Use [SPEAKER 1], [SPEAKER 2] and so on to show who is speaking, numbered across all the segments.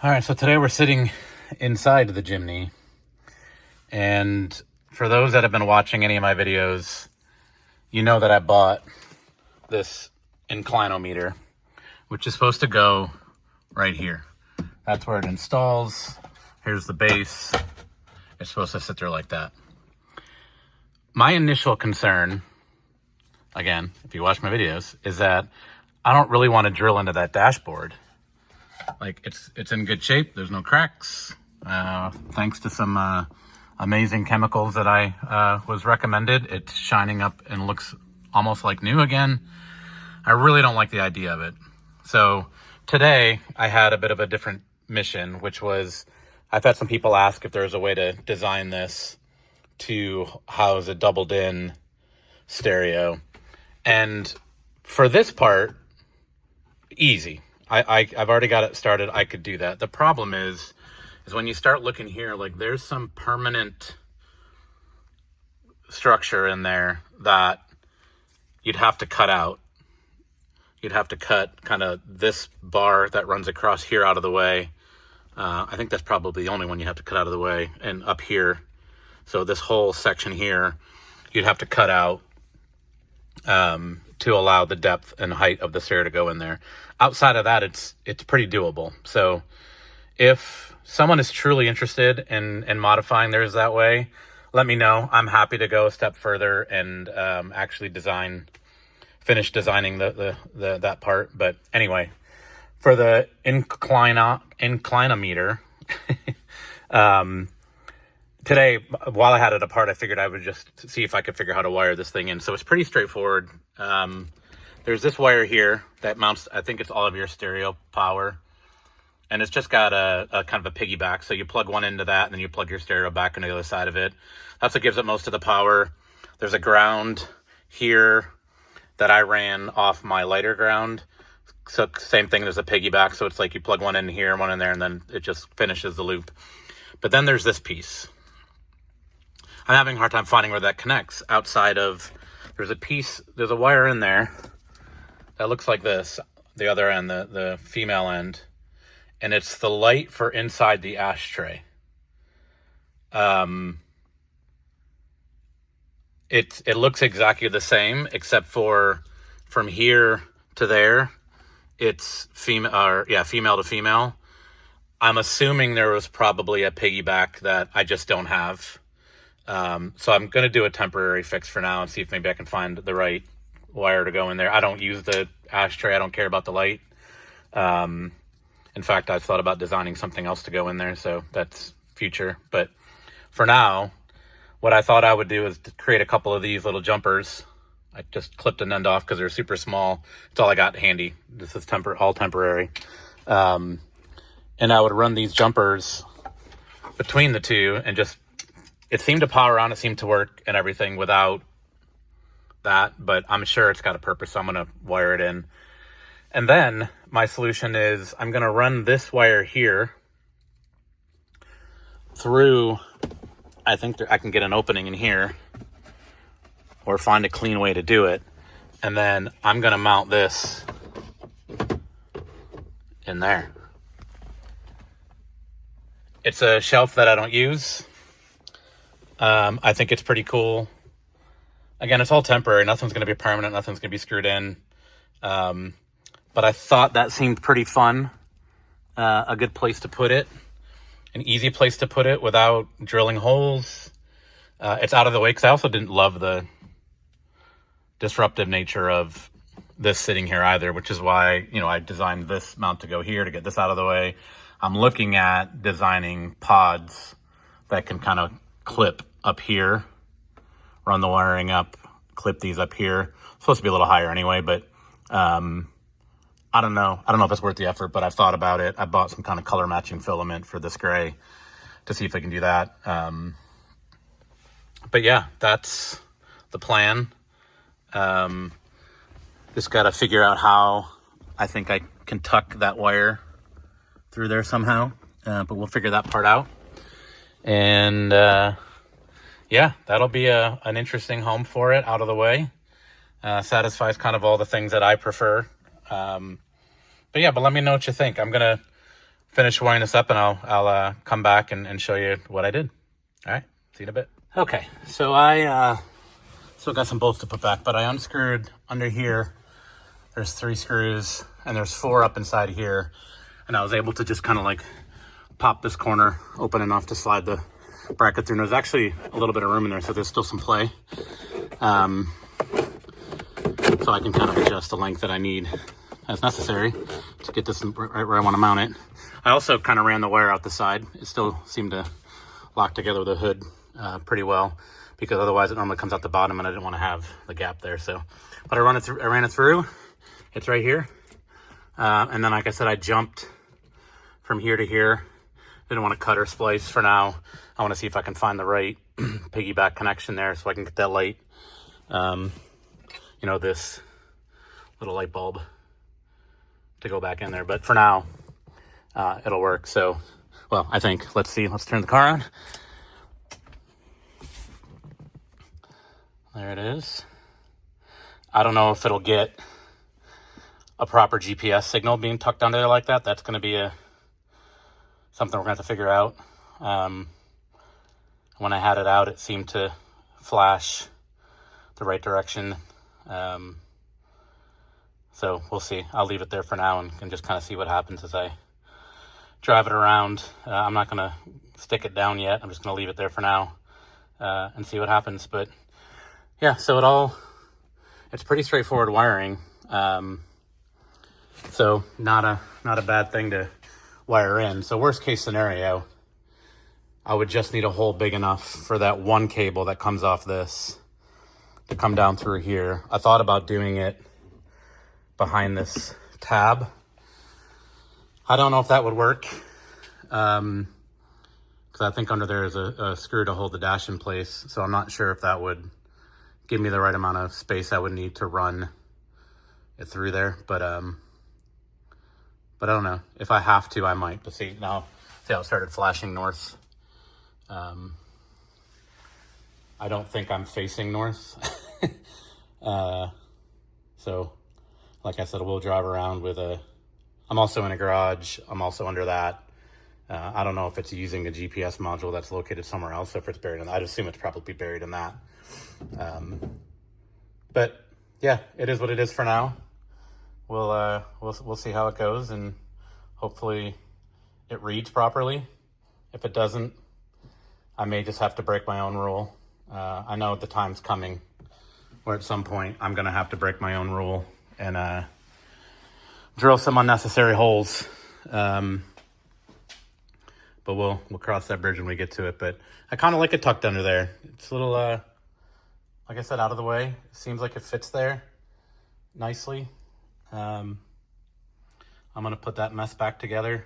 [SPEAKER 1] All right, so today we're sitting inside the Jimny, and for those that have been watching any of my videos, you know that I bought this Inclinometer, which is supposed to go right here. That's where it installs. Here's the base. It's supposed to sit there like that. My initial concern, again, if you watch my videos, is that I don't really want to drill into that dashboard. Like, it's in good shape. There's no cracks. Thanks to some amazing chemicals that I was recommended, it's shining up and looks almost like new again. I really don't like the idea of it. So today I had a bit of a different mission, which was I've had some people ask if there's a way to design this to house a doubled in stereo. And for this part, easy. I've already got it started. I could do that. The problem is when you start looking here, like there's some permanent structure in there that you'd have to cut out. You'd have to cut kind of this bar that runs across here out of the way. I think that's probably the only one you have to cut out of the way, and up here. So this whole section here, you'd have to cut out to allow the depth and height of the stereo to go in there. Outside of that, it's pretty doable. So if someone is truly interested in modifying theirs that way, let me know. I'm happy to go a step further and actually finish designing that part. But anyway, for the Inclinometer, today, while I had it apart, I figured I would just see if I could figure out how to wire this thing in. So it's pretty straightforward. There's this wire here that mounts, I think it's all of your stereo power. And it's just got a kind of a piggyback. So you plug one into that, and then you plug your stereo back into the other side of it. That's what gives it most of the power. There's a ground here that I ran off my lighter ground. So same thing, there's a piggyback. So it's like you plug one in here, one in there, and then it just finishes the loop. But then there's this piece. I'm having a hard time finding where that connects outside of, there's a wire in there that looks like this, the other end, the female end, and it's the light for inside the ashtray. It looks exactly the same, except for from here to there, it's female to female. I'm assuming there was probably a piggyback that I just don't have. So I'm going to do a temporary fix for now and see if maybe I can find the right wire to go in there. I don't use the ashtray. I don't care about the light. In fact, I've thought about designing something else to go in there, so that's future. But for now, what I thought I would do is to create a couple of these little jumpers. I just clipped an end off because they're super small. It's all I got handy. This is all temporary. And I would run these jumpers between the two and just, it seemed to power on, it seemed to work and everything without that, but I'm sure it's got a purpose, so I'm going to wire it in. And then my solution is I'm going to run this wire here through, I think I can get an opening in here or find a clean way to do it. And then I'm going to mount this in there. It's a shelf that I don't use. I think it's pretty cool. Again, it's all temporary. Nothing's going to be permanent. Nothing's going to be screwed in. But I thought that seemed pretty fun. A good place to put it. An easy place to put it without drilling holes. It's out of the way because I also didn't love the disruptive nature of this sitting here either, which is why, I designed this mount to go here to get this out of the way. I'm looking at designing pods that can kind of clip up here, run the wiring up, clip these up here. It's supposed to be a little higher anyway, but I don't know. I don't know if it's worth the effort, but I've thought about it. I bought some kind of color matching filament for this gray to see if I can do that. But yeah, that's the plan. Just got to figure out how I think I can tuck that wire through there somehow, but we'll figure that part out. And yeah, that'll be an interesting home for it, out of the way. Satisfies kind of all the things that I prefer. But let me know what you think. I'm going to finish wiring this up and I'll come back and show you what I did. All right, see you in a bit. Okay, so I still got some bolts to put back, but I unscrewed under here. There's 3 screws and there's 4 up inside here. And I was able to just kind of like pop this corner open enough to slide the bracket through. And there's actually a little bit of room in there, so there's still some play. So I can kind of adjust the length that I need as necessary to get this right where I want to mount it. I also kind of ran the wire out the side. It still seemed to lock together with the hood pretty well, because otherwise it normally comes out the bottom and I didn't want to have the gap there. So, but I ran it through. It's right here. And then, like I said, I jumped from here to here. Didn't want to cut or splice for now. I want to see if I can find the right piggyback connection there so I can get that light, you know, this little light bulb to go back in there. But for now, it'll work. So, well, I think, let's see. Let's turn the car on. There it is. I don't know if it'll get a proper GPS signal being tucked under there like that. That's going to be something we're going to have to figure out. When I had it out, it seemed to flash the right direction. So we'll see. I'll leave it there for now and just kind of see what happens as I drive it around. I'm not going to stick it down yet. I'm just going to leave it there for now and see what happens. But yeah, so it's pretty straightforward wiring. So not a bad thing to wire in. So worst case scenario, I would just need a hole big enough for that one cable that comes off this to come down through here. I thought about doing it behind this tab. I don't know if that would work, because I think under there is a screw to hold the dash in place. So I'm not sure if that would give me the right amount of space I would need to run it through there. But I don't know. If I have to, I might. But see how it started flashing north. I don't think I'm facing north. So like I said, we'll drive around with I'm also in a garage. I'm also under that. I don't know if it's using a GPS module that's located somewhere else. If it's buried in that, I'd assume it's probably buried in that. But yeah, it is what it is for now. We'll see how it goes, and hopefully it reads properly. If it doesn't, I may just have to break my own rule. I know the time's coming where at some point I'm gonna have to break my own rule and drill some unnecessary holes. But we'll cross that bridge when we get to it. But I kind of like it tucked under there. It's a little, like I said, out of the way. It seems like it fits there nicely. I'm gonna put that mess back together.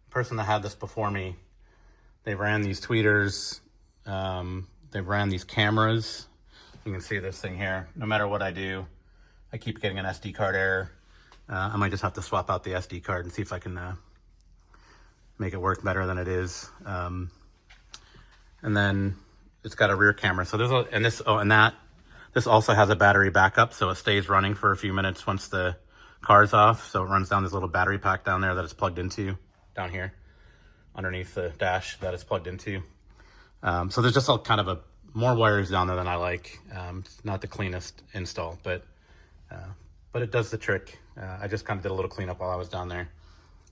[SPEAKER 1] The person that had this before me, they ran these tweeters, they ran these cameras. You can see this thing here. No matter what I do, I keep getting an SD card error. I might just have to swap out the SD card and see if I can make it work better than it is. And then it's got a rear camera. So there's this also has a battery backup, so it stays running for a few minutes once the car's off. So it runs down this little battery pack down there that it's plugged into down here underneath the dash that it's plugged into. So there's just all kind of more wires down there than I like. It's not the cleanest install, but it does the trick. I just kind of did a little cleanup while I was down there.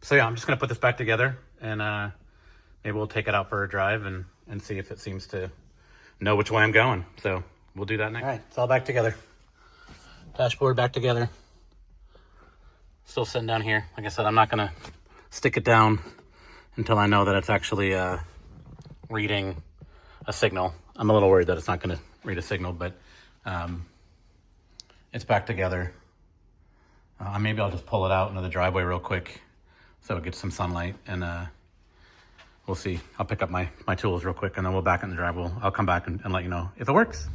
[SPEAKER 1] So yeah, I'm just gonna put this back together, and maybe we'll take it out for a drive and see if it seems to know which way I'm going. So we'll do that next. All right, it's all back together. Dashboard back together. Still sitting down here. Like I said, I'm not gonna stick it down until I know that it's actually reading a signal. I'm a little worried that it's not gonna read a signal, but it's back together. Maybe I'll just pull it out into the driveway real quick so it gets some sunlight, and we'll see. I'll pick up my tools real quick, and then we'll back in the drive. I'll come back and let you know if it works.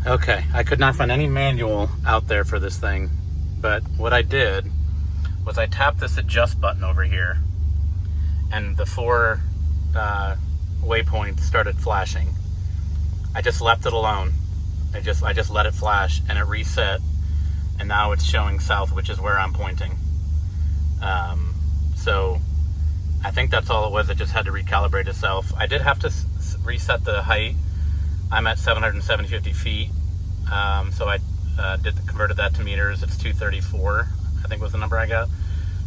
[SPEAKER 1] Okay, I could not find any manual out there for this thing, but what I did was I tapped this adjust button over here, and the 4 waypoints started flashing. I just left it alone. I just let it flash, and it reset, and now it's showing south, which is where I'm pointing. So I think that's all it was. It just had to recalibrate itself. I did have to reset the height. I'm at 750 feet. So I converted that to meters. It's 234, I think was the number I got.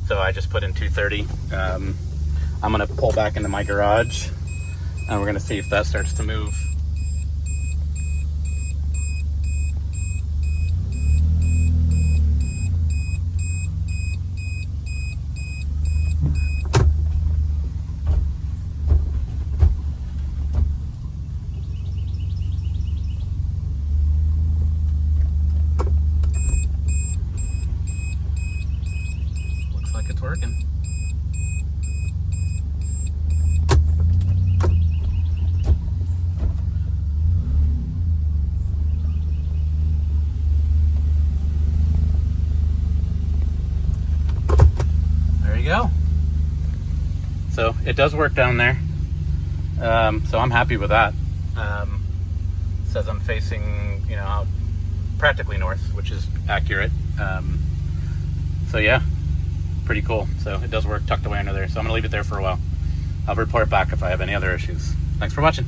[SPEAKER 1] So I just put in 230. I'm gonna pull back into my garage and we're gonna see if that starts to move. Looks like it's working. Go. So it does work down there. So I'm happy with that. Says I'm facing, practically north, which is accurate. So yeah, pretty cool. So it does work tucked away under there. So I'm gonna leave it there for a while. I'll report back if I have any other issues. Thanks for watching.